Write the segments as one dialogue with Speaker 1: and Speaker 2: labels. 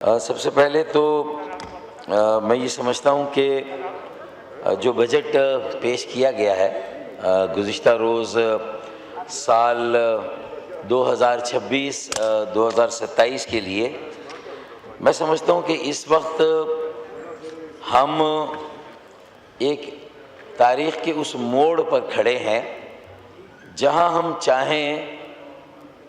Speaker 1: سب سے پہلے تو میں یہ سمجھتا ہوں کہ جو بجٹ پیش کیا گیا ہے گزشتہ روز سال 2026-2027 کے لیے، میں سمجھتا ہوں کہ اس وقت ہم ایک تاریخ کے اس موڑ پر کھڑے ہیں جہاں ہم چاہیں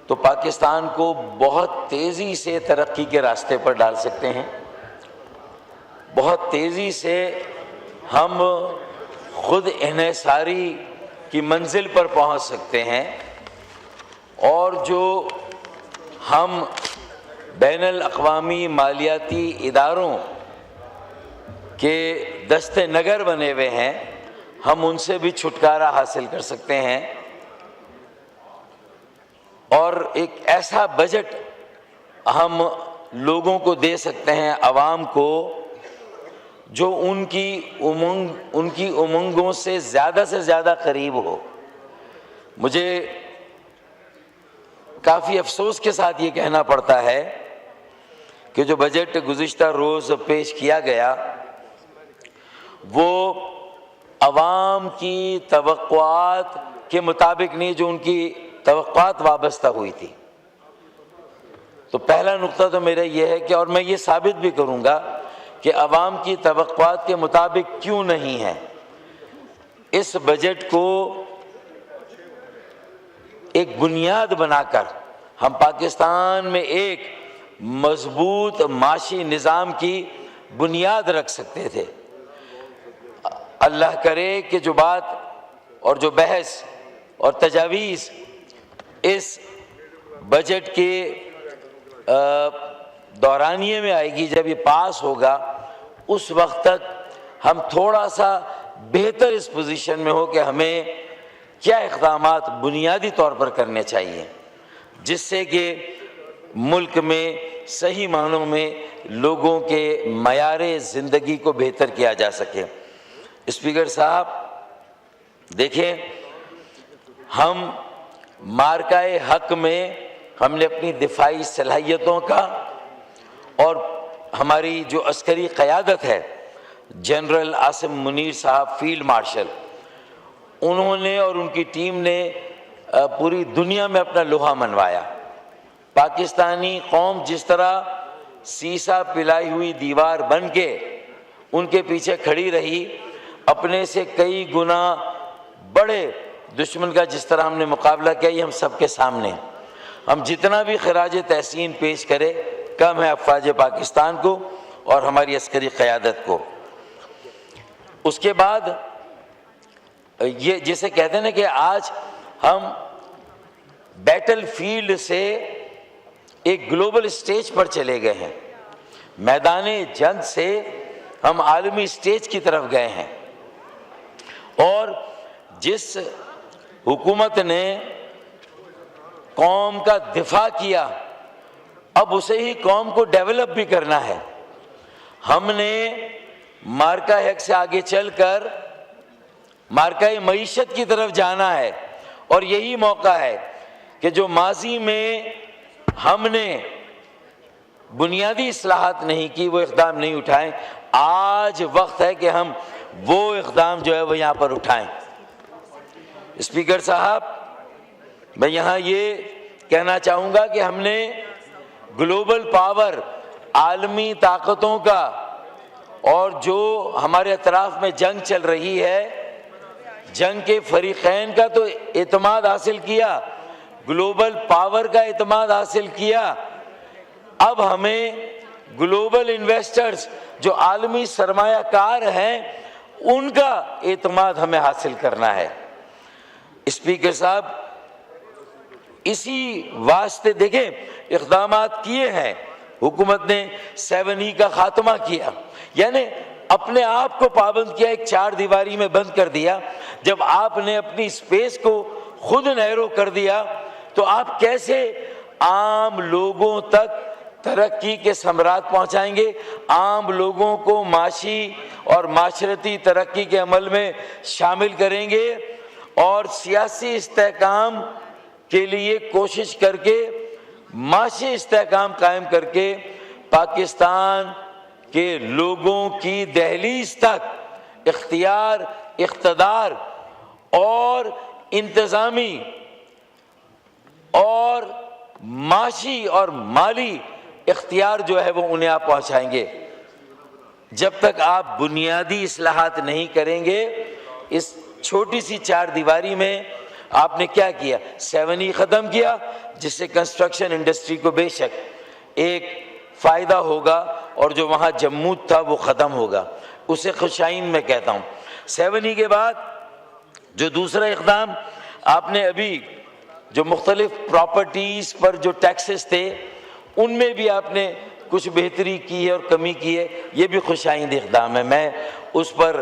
Speaker 1: تو پاکستان کو بہت تیزی سے ترقی کے راستے پر ڈال سکتے ہیں، بہت تیزی سے ہم خود انحصاری کی منزل پر پہنچ سکتے ہیں، اور جو ہم بین الاقوامی مالیاتی اداروں کے دست نگر بنے ہوئے ہیں، ہم ان سے بھی چھٹکارا حاصل کر سکتے ہیں، اور ایک ایسا بجٹ ہم لوگوں کو دے سکتے ہیں، عوام کو، جو ان کی امنگوں سے زیادہ قریب ہو۔ مجھے کافی افسوس کے ساتھ یہ کہنا پڑتا ہے کہ جو بجٹ گزشتہ روز پیش کیا گیا وہ عوام کی توقعات کے مطابق نہیں، جو ان کی توقعات وابستہ ہوئی تھی۔ تو پہلا نقطہ تو میرا یہ ہے کہ، اور میں یہ ثابت بھی کروں گا کہ عوام کی توقعات کے مطابق کیوں نہیں ہے۔ اس بجٹ کو ایک بنیاد بنا کر ہم پاکستان میں ایک مضبوط معاشی نظام کی بنیاد رکھ سکتے تھے۔ اللہ کرے کہ جو بات اور جو بحث اور تجاویز اس بجٹ کے دورانیے میں آئے گی، جب یہ پاس ہوگا، اس وقت تک ہم تھوڑا سا بہتر اس پوزیشن میں ہو کہ ہمیں کیا اقدامات بنیادی طور پر کرنے چاہیے، جس سے کہ ملک میں صحیح معنوں میں لوگوں کے معیار زندگی کو بہتر کیا جا سکے۔ اسپیکر صاحب دیکھیں، ہم مارکہ حق میں ہم نے اپنی دفاعی صلاحیتوں کا، اور ہماری جو عسکری قیادت ہے، جنرل عاصم منیر صاحب فیلڈ مارشل، انہوں نے اور ان کی ٹیم نے پوری دنیا میں اپنا لوہا منوایا۔ پاکستانی قوم جس طرح سیسا پلائی ہوئی دیوار بن کے ان کے پیچھے کھڑی رہی، اپنے سے کئی گنا بڑے دشمن کا جس طرح ہم نے مقابلہ کیا، یہ ہم سب کے سامنے۔ ہم جتنا بھی خراج تحسین پیش کرے کم ہے افواج پاکستان کو اور ہماری عسکری قیادت کو۔ اس کے بعد یہ جسے کہتے ہیں نا کہ آج ہم بیٹل فیلڈ سے ایک گلوبل سٹیج پر چلے گئے ہیں، میدان جنگ سے ہم عالمی سٹیج کی طرف گئے ہیں، اور جس حکومت نے قوم کا دفاع کیا، اب اسے ہی قوم کو ڈیولپ بھی کرنا ہے۔ ہم نے مارکہ حق سے آگے چل کر مارکہ معیشت کی طرف جانا ہے، اور یہی موقع ہے کہ جو ماضی میں ہم نے بنیادی اصلاحات نہیں کی، وہ اقدام نہیں اٹھائے، آج وقت ہے کہ ہم وہ اقدام جو ہے وہ یہاں پر اٹھائیں۔ اسپیکر صاحب، میں یہاں یہ کہنا چاہوں گا کہ ہم نے گلوبل پاور، عالمی طاقتوں کا، اور جو ہمارے اطراف میں جنگ چل رہی ہے، جنگ کے فریقین کا تو اعتماد حاصل کیا، گلوبل پاور کا اعتماد حاصل کیا۔ اب ہمیں گلوبل انویسٹرز جو عالمی سرمایہ کار ہیں، ان کا اعتماد ہمیں حاصل کرنا ہے۔ اسپیکر صاحب، اسی واسطے دیکھیں اقدامات کیے ہیں، حکومت نے 7E کا خاتمہ کیا، یعنی اپنے آپ کو پابند کیا، ایک چار دیواری میں بند کر دیا۔ جب آپ نے اپنی سپیس کو خود نیرو کر دیا تو آپ کیسے عام لوگوں تک ترقی کے ثمرات پہنچائیں گے، عام لوگوں کو معاشی اور معاشرتی ترقی کے عمل میں شامل کریں گے، اور سیاسی استحکام کے لیے کوشش کر کے، معاشی استحکام قائم کر کے پاکستان کے لوگوں کی دہلیز تک اختیار، اقتدار اور انتظامی اور معاشی اور مالی اختیار جو ہے وہ انہیں آپ پہنچائیں گے۔ جب تک آپ بنیادی اصلاحات نہیں کریں گے، اس چھوٹی سی چار دیواری میں آپ نے کیا کیا؟ 7E ختم کیا، جس سے کنسٹرکشن انڈسٹری کو بے شک ایک فائدہ ہوگا اور جو وہاں جمود تھا وہ ختم ہوگا، اسے خوشائن میں کہتا ہوں۔ 7E کے بعد جو دوسرا اقدام آپ نے ابھی جو مختلف پراپرٹیز پر جو ٹیکسز تھے ان میں بھی آپ نے کچھ بہتری کی ہے اور کمی کی ہے، یہ بھی خوشائند اقدام ہے۔ میں اس پر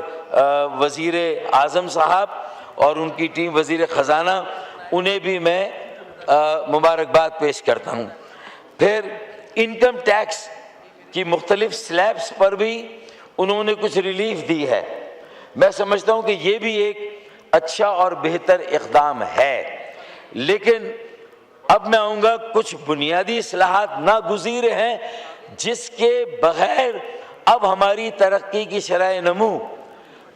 Speaker 1: وزیر اعظم صاحب اور ان کی ٹیم، وزیر خزانہ، انہیں بھی میں مبارکباد پیش کرتا ہوں۔ پھر انکم ٹیکس کی مختلف سلیبس پر بھی انہوں نے کچھ ریلیف دی ہے، میں سمجھتا ہوں کہ یہ بھی ایک اچھا اور بہتر اقدام ہے۔ لیکن اب میں آؤں گا، کچھ بنیادی اصلاحات ناگزیر ہیں جس کے بغیر اب ہماری ترقی کی شرح نمو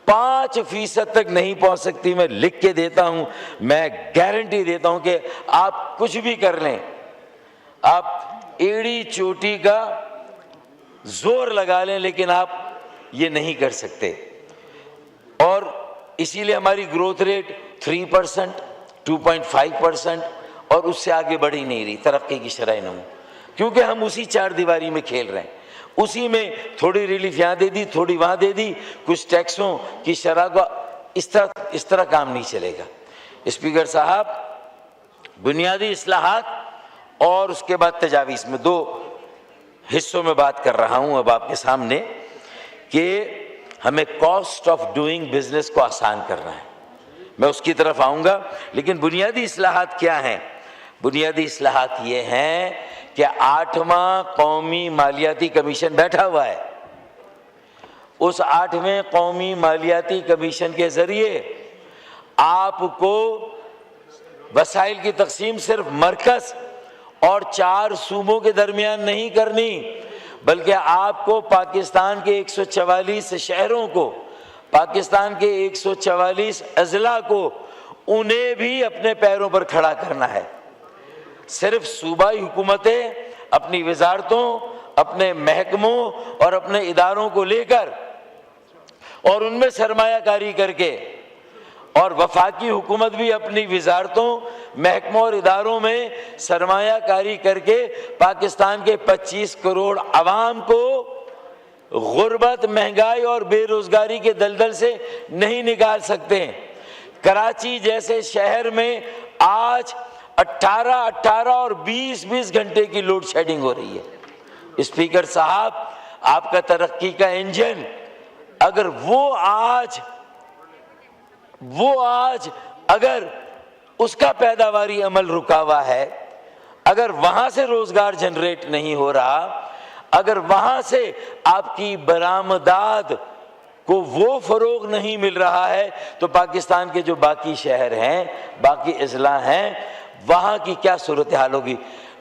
Speaker 1: 5% تک نہیں پہنچ سکتی۔ میں لکھ کے دیتا ہوں، میں گارنٹی دیتا ہوں کہ آپ کچھ بھی کر لیں، آپ ایڑی چوٹی کا زور لگا لیں، لیکن آپ یہ نہیں کر سکتے۔ اور اسی لیے ہماری گروتھ ریٹ 3%، 2.5% اور اس سے آگے بڑھ ہی نہیں رہی ترقی کی شرح نمو، کیونکہ ہم اسی چار دیواری میں کھیل رہے ہیں، اسی میں تھوڑی ریلیف یہاں دے دی، تھوڑی وہاں دے دی، کچھ ٹیکسوں کی شرح کو، اس طرح کام نہیں چلے گا۔ اسپیکر صاحب، بنیادی اصلاحات اور اس کے بعد تجاویز، میں دو حصوں میں بات کر رہا ہوں اب آپ کے سامنے، کہ ہمیں کاسٹ آف ڈوئنگ بزنس کو آسان کرنا ہے، میں اس کی طرف آؤں گا۔ لیکن بنیادی اصلاحات کیا ہیں؟ بنیادی اصلاحات یہ ہیں کہ 8واں قومی مالیاتی کمیشن بیٹھا ہوا ہے، اس 8ویں قومی مالیاتی کمیشن کے ذریعے آپ کو وسائل کی تقسیم صرف مرکز اور 4 صوبوں کے درمیان نہیں کرنی، بلکہ آپ کو پاکستان کے 144 شہروں کو، پاکستان کے 144 اضلاع کو، انہیں بھی اپنے پیروں پر کھڑا کرنا ہے۔ صرف صوبائی حکومتیں اپنی وزارتوں، اپنے محکموں اور اپنے اداروں کو لے کر اور ان میں سرمایہ کاری کر کے، اور وفاقی حکومت بھی اپنی وزارتوں، محکموں اور اداروں میں سرمایہ کاری کر کے پاکستان کے 25 کروڑ عوام کو غربت، مہنگائی اور بے روزگاری کے دلدل سے نہیں نکال سکتے۔ کراچی جیسے شہر میں آج 18 اور 20 گھنٹے کی لوڈ شیڈنگ ہو رہی ہے۔ اسپیکر صاحب، آپ کا ترقی کا انجن اگر وہ آج اگر اس کا پیداواری عمل رکا ہوا ہے، اگر وہاں سے روزگار جنریٹ نہیں ہو رہا، اگر وہاں سے آپ کی برآمدات کو وہ فروغ نہیں مل رہا ہے، تو پاکستان کے جو باقی شہر ہیں، باقی اضلاع ہیں، وہاں کی کیا صورتحال ہوگی؟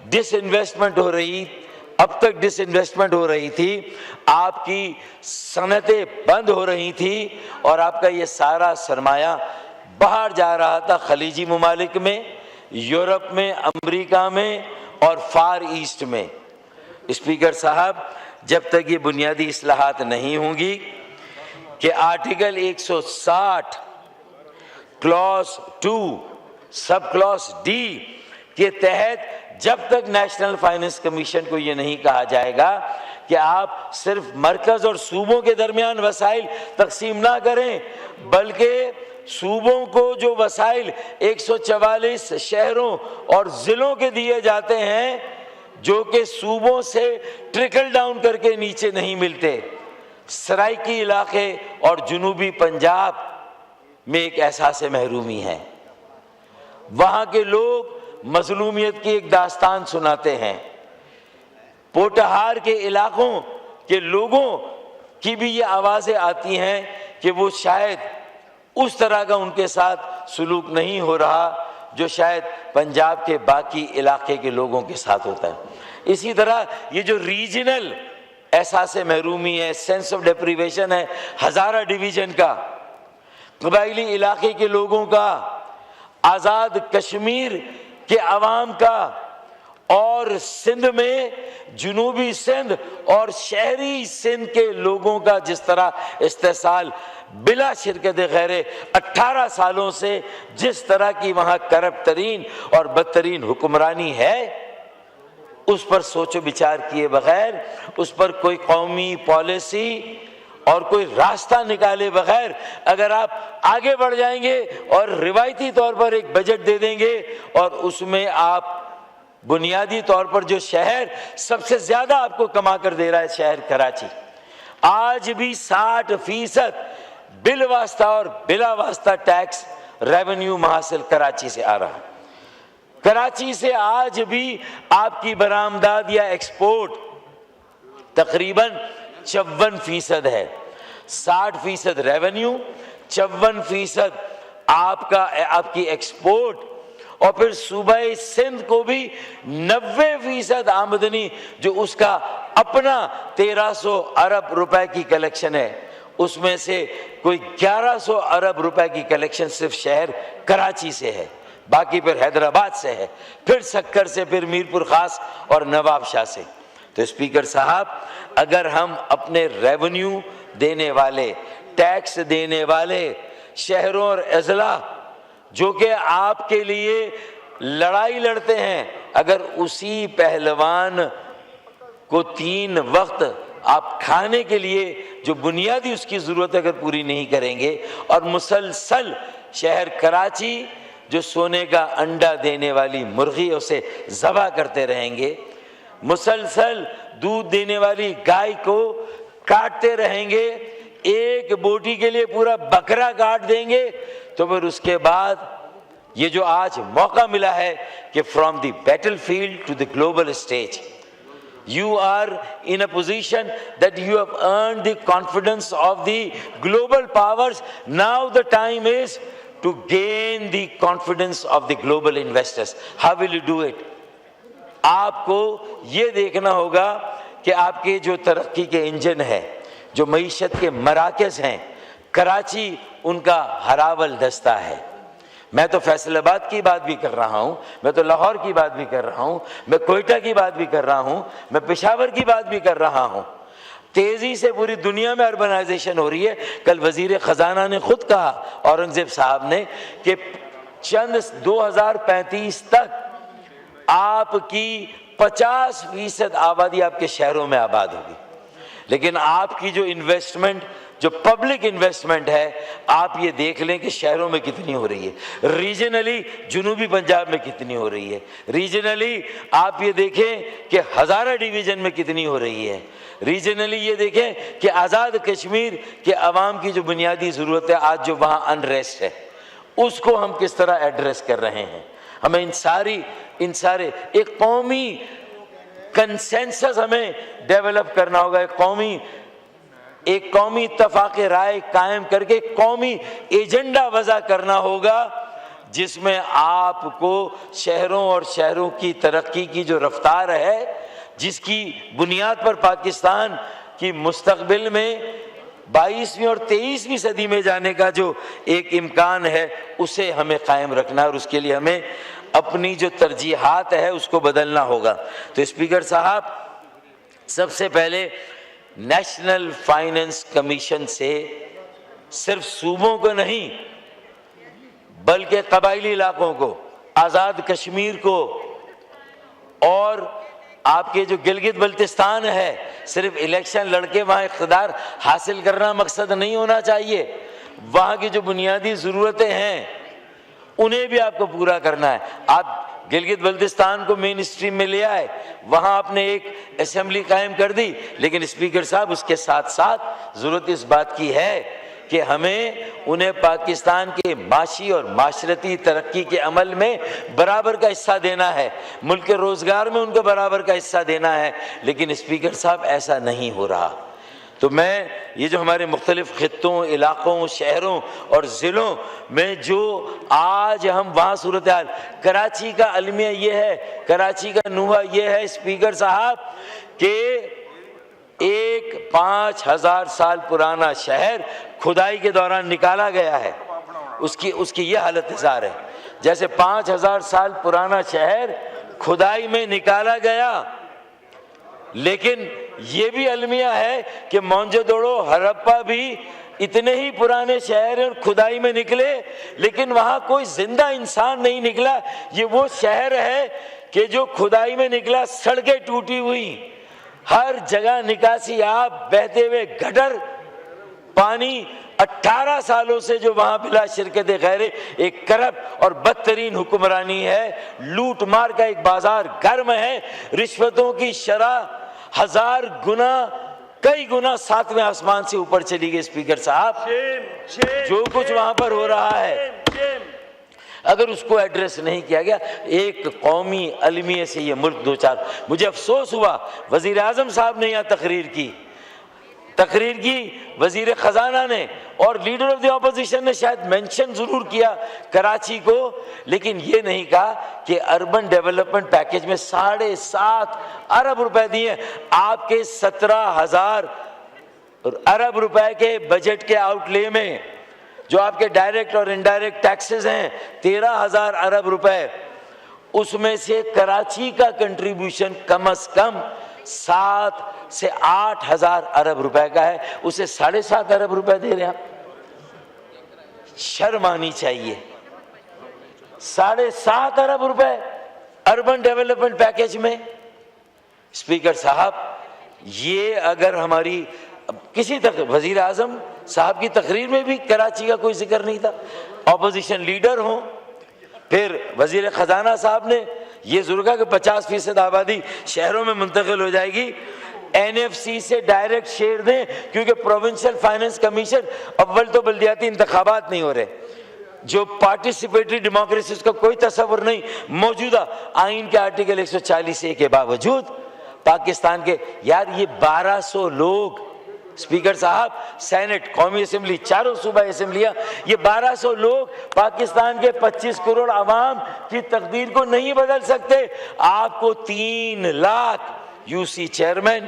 Speaker 1: ڈس انویسٹمنٹ ہو رہی، اب تک ڈس انویسٹمنٹ ہو رہی تھی، آپ کی صنعتیں بند ہو رہی تھی اور آپ کا یہ سارا سرمایہ باہر جا رہا تھا، خلیجی ممالک میں، یورپ میں، امریکہ میں اور فار ایسٹ میں۔ اسپیکر صاحب، جب تک یہ بنیادی اصلاحات نہیں ہوں گی کہ article 160 class 2 sub class D کے تحت جب تک نیشنل فائنانس کمیشن کو یہ نہیں کہا جائے گا کہ آپ صرف مرکز اور صوبوں کے درمیان وسائل تقسیم نہ کریں، بلکہ صوبوں کو جو وسائل 144 شہروں اور ضلعوں کے دیے جاتے ہیں، جو کہ صوبوں سے ٹرکل ڈاؤن کر کے نیچے نہیں ملتے، سرائکی علاقے اور جنوبی پنجاب میں ایک احساس محرومی ہے۔ وہاں کے لوگ مظلومیت کی ایک داستان سناتے ہیں۔ پوٹہار کے علاقوں کے لوگوں کی بھی یہ آوازیں آتی ہیں کہ وہ شاید اس طرح کا ان کے ساتھ سلوک نہیں ہو رہا جو شاید پنجاب کے باقی علاقے کے لوگوں کے ساتھ ہوتا ہے۔ اسی طرح یہ جو ریجنل احساس محرومی ہے، سینس آف ڈیپریویشن ہے، ہزارہ ڈویژن کا، قبائلی علاقے کے لوگوں کا، آزاد کشمیر کے عوام کا، اور سندھ میں جنوبی سندھ اور شہری سندھ کے لوگوں کا جس طرح استحصال بلا شرکت غیر 18 سالوں سے جس طرح کی وہاں کرپٹ ترین اور بدترین حکمرانی ہے، اس پر سوچ و بچار کیے بغیر، اس پر کوئی قومی پالیسی اور کوئی راستہ نکالے بغیر اگر آپ آگے بڑھ جائیں گے اور روایتی طور پر ایک بجٹ دے دیں گے، اور اس میں آپ بنیادی طور پر جو شہر سب سے زیادہ آپ کو کما کر دے رہا ہے، شہر کراچی، آج بھی 60% بالواسطہ اور بلا واسطہ ٹیکس ریونیو محاصل کراچی سے آ رہا ہے۔ کراچی سے آج بھی آپ کی برآمدات یا ایکسپورٹ تقریباً 54% ہے، 60% ریونیو، 54% آپ کی ایکسپورٹ، اور پھر صوبہ سندھ کو بھی 90% آمدنی جو اس کا اپنا 1300 ارب روپے کی کلیکشن ہے، اس میں سے کوئی 1100 ارب روپے کی کلیکشن صرف شہر کراچی سے ہے، باقی پھر حیدرآباد سے ہے، پھر سکر سے، پھر میرپور خاص اور نواب شاہ سے۔ تو اسپیکر صاحب، اگر ہم اپنے ریونیو دینے والے، ٹیکس دینے والے شہروں اور اضلاع جو کہ آپ کے لیے لڑائی لڑتے ہیں، اگر اسی پہلوان کو 3 وقت آپ کھانے کے لیے جو بنیادی اس کی ضرورت اگر پوری نہیں کریں گے، اور مسلسل شہر کراچی جو سونے کا انڈا دینے والی مرغی اسے ذبح کرتے رہیں گے، مسلسل دودھ دینے والی گائے کو کاٹتے رہیں گے، ایک بوٹی کے لیے پورا بکرا کاٹ دیں گے، تو پھر اس کے بعد یہ جو آج موقع ملا ہے کہ from the battle field to the global stage, you are in a position that you have earned the confidence of the global powers. Now the time is to gain the confidence of the global investors. How will you do it? آپ کو یہ دیکھنا ہوگا کہ آپ کے جو ترقی کے انجن ہے، جو معیشت کے مراکز ہیں، کراچی ان کا ہراول دستہ ہے۔ میں تو فیصل آباد کی بات بھی کر رہا ہوں، میں تو لاہور کی بات بھی کر رہا ہوں، میں کوئٹہ کی بات بھی کر رہا ہوں، میں پشاور کی بات بھی کر رہا ہوں۔ تیزی سے پوری دنیا میں اربنائزیشن ہو رہی ہے۔ کل وزیر خزانہ نے خود کہا، اورنگزیب صاحب نے، کہ 2035 تک آپ کی 50% آبادی آپ کے شہروں میں آباد ہوگی، لیکن آپ کی جو انویسٹمنٹ، جو پبلک انویسٹمنٹ ہے، آپ یہ دیکھ لیں کہ شہروں میں کتنی ہو رہی ہے، ریجنلی جنوبی پنجاب میں کتنی ہو رہی ہے، ریجنلی آپ یہ دیکھیں کہ ہزارہ ڈویژن میں کتنی ہو رہی ہے، ریجنلی یہ دیکھیں کہ آزاد کشمیر کے عوام کی جو بنیادی ضرورت ہے، آج جو وہاں انریسٹ ہے، اس کو ہم کس طرح ایڈریس کر رہے ہیں۔ ہمیں ان سارے ایک قومی کنسنسس ہمیں ڈیولپ کرنا ہوگا، ایک قومی اتفاق رائے قائم کر کے قومی ایجنڈا وضع کرنا ہوگا، جس میں آپ کو شہروں اور شہروں کی ترقی کی جو رفتار ہے، جس کی بنیاد پر پاکستان کی مستقبل میں 22ویں اور 23ویں صدی میں جانے کا جو ایک امکان ہے، اسے ہمیں قائم رکھنا ہے، اور اس کے لیے ہمیں اپنی جو ترجیحات ہے اس کو بدلنا ہوگا۔ تو اسپیکر صاحب، سب سے پہلے نیشنل فائننس کمیشن سے صرف صوبوں کو نہیں بلکہ قبائلی علاقوں کو، آزاد کشمیر کو، اور آپ کے جو گلگت بلتستان ہے، صرف الیکشن لڑ کے وہاں اقتدار حاصل کرنا مقصد نہیں ہونا چاہیے، وہاں کی جو بنیادی ضرورتیں ہیں انہیں بھی آپ کو پورا کرنا ہے۔ آپ گلگت بلتستان کو مین اسٹریم میں لے آئے، وہاں آپ نے ایک اسمبلی قائم کر دی، لیکن اسپیکر صاحب اس کے ساتھ ساتھ ضرورت اس بات کی ہے کہ ہمیں انہیں پاکستان کے معاشی اور معاشرتی ترقی کے عمل میں برابر کا حصہ دینا ہے، ملک کے روزگار میں ان کو برابر کا حصہ دینا ہے، لیکن اسپیکر صاحب ایسا نہیں ہو رہا۔ تو میں یہ جو ہمارے مختلف خطوں، علاقوں، شہروں اور ضلعوں میں جو آج ہم وہاں صورتحال، کراچی کا المیہ یہ ہے، کراچی کا نوحہ یہ ہے اسپیکر صاحب کہ ایک 5000 سال پرانا شہر کھدائی کے دوران نکالا گیا ہے، اس کی یہ حالت حال ہے جیسے 5000 سال پرانا شہر کھدائی میں نکالا گیا۔ لیکن یہ بھی المیہ ہے کہ موہنجو دڑو، ہرپا بھی اتنے ہی پرانے شہر ہیں، کھدائی میں نکلے لیکن وہاں کوئی زندہ انسان نہیں نکلا۔ یہ وہ شہر ہے کہ جو کھدائی میں نکلا، سڑکیں ٹوٹی ہوئی، ہر جگہ نکاسی آب، بہتے ہوئے گٹر، پانی۔ 18 سالوں سے جو وہاں بلا شرکت غیر ایک کرپٹ اور بدترین حکمرانی ہے، لوٹ مار کا ایک بازار گرم ہے، رشوتوں کی شرح 1000 گنا، کئی گنا 7ویں آسمان سے اوپر چلی گئی۔ اسپیکر صاحب جو کچھ وہاں پر ہو رہا ہے، اگر اس کو ایڈریس نہیں کیا گیا، ایک قومی المیہ سے یہ ملک دو چار۔ مجھے افسوس ہوا وزیر اعظم صاحب نے یہاں تقریر کی وزیر خزانہ نے، اور لیڈر آف دی اپوزیشن نے شاید مینشن ضرور کیا کراچی کو، لیکن یہ نہیں کہا کہ اربن ڈیولپمنٹ پیکج میں 7.5 ارب روپے دیے۔ آپ کے 17,000 ارب روپے کے بجٹ کے آؤٹ لے میں جو آپ کے ڈائریکٹ اور انڈائریکٹ ٹیکسز ہیں 13,000 ارب روپے، اس میں سے کراچی کا کنٹریبیوشن کم از کم 7 سے 8,000 ارب روپے کا ہے، اسے 7.5 ارب روپے دے رہے ہیں۔ شرم آنی چاہیے، 7.5 ارب روپے اربن ڈیولپمنٹ پیکج میں۔ اسپیکر صاحب یہ اگر ہماری کسی وزیر اعظم صاحب کی تقریر میں بھی کراچی کا کوئی ذکر نہیں تھا، اپوزیشن لیڈر ہوں، پھر وزیر خزانہ صاحب نے یہ ضرور کہا کہ 50% آبادی شہروں میں منتقل ہو جائے گی، NFC سے ڈائریکٹ شیئر دیں کیونکہ پروونشل فائننس کمیشن، اول تو بلدیاتی انتخابات نہیں ہو رہے، جو پارٹیسپیٹری ڈیموکریسی اس کا کوئی تصور نہیں، موجودہ آئین کے آرٹیکل 140A کے باوجود پاکستان کے یار یہ 1200 لوگ، اسپیکر صاحب سینٹ، قومی اسمبلی، چاروں صوبہ اسمبلیاں، یہ 1200 لوگ پاکستان کے 25 کروڑ عوام کی تقدیر کو نہیں بدل سکتے۔ آپ کو 3 لاکھ UC چیئرمین،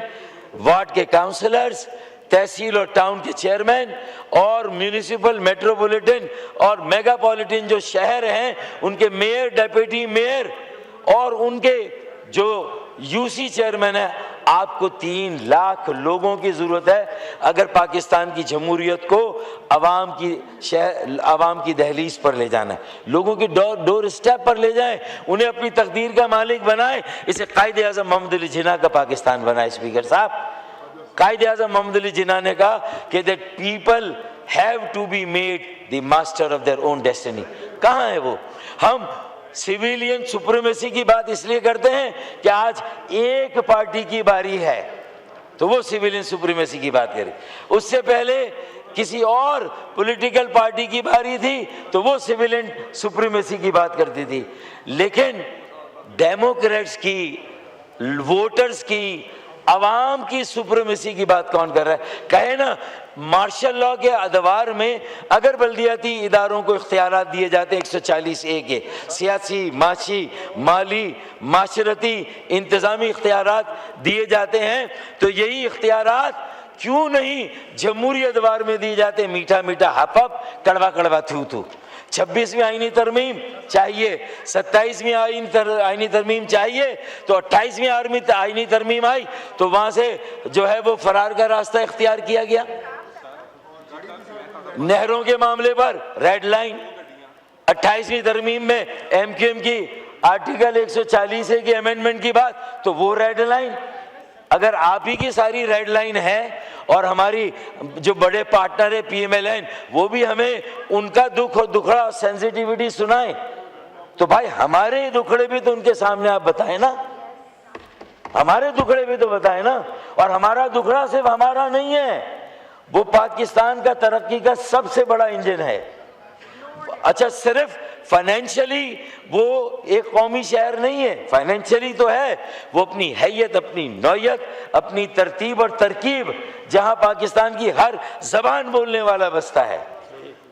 Speaker 1: وارڈ کے کاؤنسلرز، تحصیل اور ٹاؤن کے چیئرمین اور میونسپل، میٹروپولیٹن اور میگا پولیٹن جو شہر ہیں ان کے میئر، ڈیپٹی میئر اور ان کے جو UC چیئرمین ہے، آپ کو 3 لاکھ لوگوں کی ضرورت ہے اگر پاکستان کی جمہوریت کو عوام کی دہلیز پر لے جانا ہے، لوگوں کی ڈور اسٹیپ پر لے جائیں، انہیں اپنی تقدیر کا مالک بنائیں۔ اسے قائد اعظم محمد علی جناح کا پاکستان بنائے۔ اسپیکر صاحب قائد اعظم محمد علی جناح نے کہا کہ that people have to be made the master of their own destiny۔ کہاں ہے وہ؟ ہم سویلین سپریمیسی کی بات اس لیے کرتے ہیں کہ آج ایک پارٹی کی باری ہے تو وہ سویلین سپریمیسی کی بات کرے، اس سے پہلے کسی اور پولیٹیکل پارٹی کی باری تھی تو وہ سویلین سپریمیسی کی بات کرتی تھی۔ لیکن ڈیموکریٹس کی، ووٹرز کی، عوام کی سپریمیسی کی بات کون کر رہا ہے؟ کہے نا مارشل لاء کے ادوار میں اگر بلدیاتی اداروں کو اختیارات دیے جاتے ہیں 140A کے، سیاسی، معاشی، مالی، معاشرتی، انتظامی اختیارات دیے جاتے ہیں تو یہی اختیارات کیوں نہیں جمہوری ادوار میں دیے جاتے؟ میٹھا میٹھا ہپ ہپ، کڑوا کڑوا تھو تھو۔ 26ویں آئینی ترمیم چاہیے، 27ویں آئینی ترمیم چاہیے، تو 28ویں آئینی ترمیم آئی تو وہاں سے جو ہے وہ فرار کا راستہ اختیار کیا گیا۔ نہروں کے معاملے پر ریڈ لائن، 28ویں ترمیم میں MQM کی آرٹیکل 140A کی امینڈمنٹ کی بات تو وہ ریڈ لائن۔ اگر آپ ہی کی ساری ریڈ لائن ہے اور ہماری جو بڑے پارٹنر ہے PMLN وہ بھی ہمیں ان کا دکھ اور دکھڑا سینسیٹیوٹی سنائیں تو بھائی ہمارے دکھڑے بھی تو ان کے سامنے آپ بتائیں نا، ہمارے دکھڑے بھی تو بتائیں نا۔ اور ہمارا دکھڑا صرف ہمارا نہیں ہے، وہ پاکستان کا ترقی کا سب سے بڑا انجن ہے۔ اچھا صرف فائنینشلی وہ ایک قومی شہر نہیں ہے، فائنینشلی تو ہے، وہ اپنی حیت، اپنی نوعیت، اپنی ترتیب اور ترکیب، جہاں پاکستان کی ہر زبان بولنے والا بستا ہے،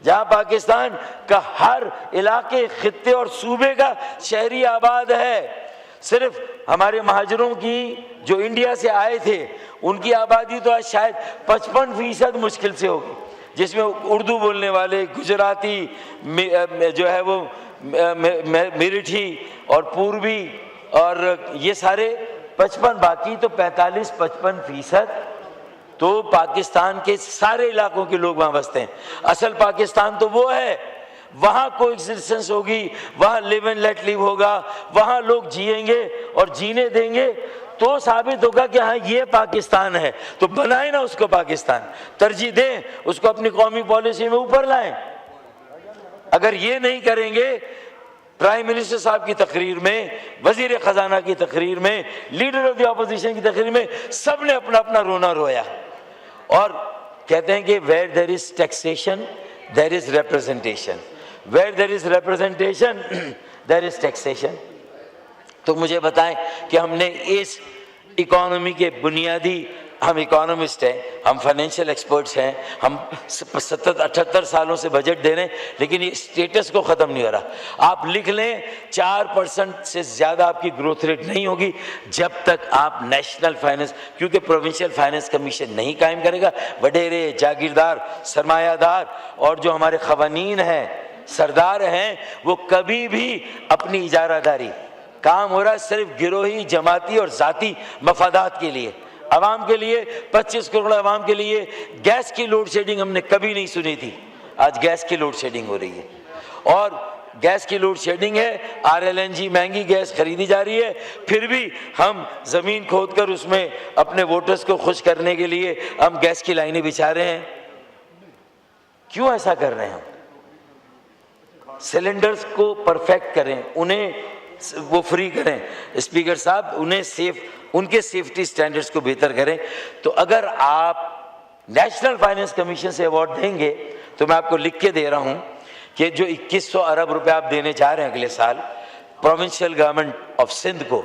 Speaker 1: جہاں پاکستان کا ہر علاقے، خطے اور صوبے کا شہری آباد ہے۔ صرف ہمارے مہاجروں کی جو انڈیا سے آئے تھے ان کی آبادی تو آج شاید 55% مشکل سے ہوگی، جس میں اردو بولنے والے، گجراتی، جو ہے وہ میرٹھی اور پوربی اور یہ سارے 55، باقی تو 45-55% تو پاکستان کے سارے علاقوں کے لوگ وہاں بستے ہیں۔ اصل پاکستان تو وہ ہے، وہاں کو ایگزسٹنس ہوگی، وہاں لیو اینڈ لیٹ لیو ہوگا، وہاں لوگ جئیں گے اور جینے دیں گے، تو ثابت ہوگا کہ ہاں یہ پاکستان ہے۔ تو بنائیں نا اس کو پاکستان، ترجیح دیں اس کو، اپنی قومی پالیسی میں اوپر لائیں۔ اگر یہ نہیں کریں گے، پرائم منسٹر صاحب کی تقریر میں، وزیر خزانہ کی تقریر میں، لیڈر آف دی اپوزیشن کی تقریر میں، سب نے اپنا اپنا رونا رویا، اور کہتے ہیں کہ where there is taxation there is representation, where there is representation there is taxation۔ تو مجھے بتائیں کہ ہم نے اس اکانومی کے بنیادی، ہم اکانومسٹ ہیں، ہم فائنینشیل ایکسپرٹس ہیں، ہم 78 سالوں سے بجٹ دے رہے ہیں، لیکن یہ اسٹیٹس کو ختم نہیں ہو رہا۔ آپ لکھ لیں 4% سے زیادہ آپ کی گروتھ ریٹ نہیں ہوگی جب تک آپ نیشنل فائنینس، کیونکہ پروونشل فائنینس کمیشن نہیں قائم کرے گا۔ وڈیرے، جاگیردار، سرمایہ دار اور جو ہمارے قوانین ہیں، سردار ہیں، وہ کبھی بھی اپنی اجارہ داری، کام ہو رہا ہے صرف گروہی، جماعتی اور ذاتی مفادات کے لیے، عوام کے لیے، 25 کروڑ عوام کے لیے۔ گیس کی لوڈ شیڈنگ ہم نے کبھی نہیں سنی تھی، آج گیس کی لوڈ شیڈنگ ہو رہی ہے، اور گیس کی لوڈ شیڈنگ ہے، RLNG مہنگی گیس خریدی جا رہی ہے، پھر بھی ہم زمین کھود کر اس میں اپنے ووٹرز کو خوش کرنے کے لیے ہم گیس کی لائنیں بچھا رہے ہیں۔ کیوں ایسا کر رہے ہیں ہم؟ سلنڈرز کو پرفیکٹ کریں، انہیں وہ فری کریں، اسپیکر صاحب انہیں ان کے سیفٹی سٹینڈرز کو بہتر کریں۔ تو اگر آپ نیشنل فائنینس کمیشن سے ایوارڈ دیں گے تو میں آپ کو لکھ کے دے رہا ہوں کہ جو 2100 ارب روپے آپ دینے جا رہے ہیں اگلے سال پروونشل گورنمنٹ آف سندھ کو،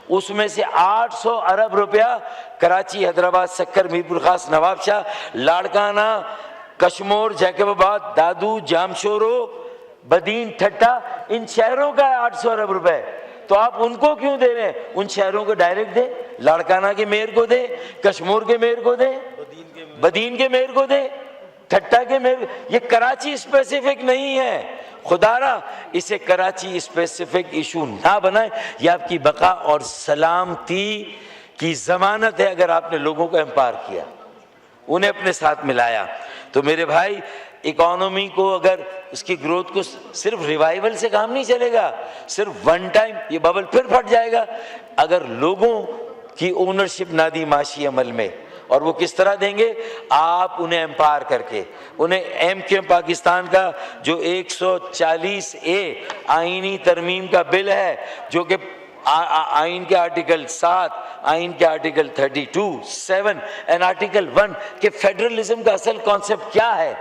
Speaker 1: اس میں سے 800 ارب روپیہ کراچی، حیدرآباد، سکر، میر پور خاص، نواب شاہ، لاڑکانہ، کشمور، جیکب آباد، دادو، جامشورو، بدین، ٹھٹا، ان شہروں کا 800 ارب روپے۔ تو آپ ان کو کیوں دے رہے ہیں؟ ان شہروں کو ڈائریکٹ دیں، لاڑکانہ کے میئر کو دیں، کشمور کے میئر کو دیں، بدین کے میئر کو دیں، ٹھٹا کے میئر۔ یہ کراچی اسپیسیفک نہیں ہے، خدا را اسے کراچی اسپیسیفک ایشو نہ بنائیں، یہ آپ کی بقا اور سلامتی کی ضمانت ہے اگر آپ نے لوگوں کو امپاور کیا، انہیں اپنے ساتھ ملایا۔ تو میرے بھائی، اکانومی کو اگر اس کی گروتھ کو صرف ریوائیول سے کام نہیں چلے گا، صرف ون ٹائم یہ ببل پھر پھٹ جائے گا اگر لوگوں کی اونرشپ نہ دی معاشی عمل میں۔ اور وہ کس طرح دیں گے؟ آپ انہیں امپاور کر کے، انہیں MQM پاکستان کا جو 140A آئینی ترمیم کا بل ہے، جو کہ آئین کے آرٹیکل 7، آئین کے آرٹیکل 32، 7 اور آرٹیکل 1 کہ فیڈرلزم کا اصل کانسیپٹ کیا ہے۔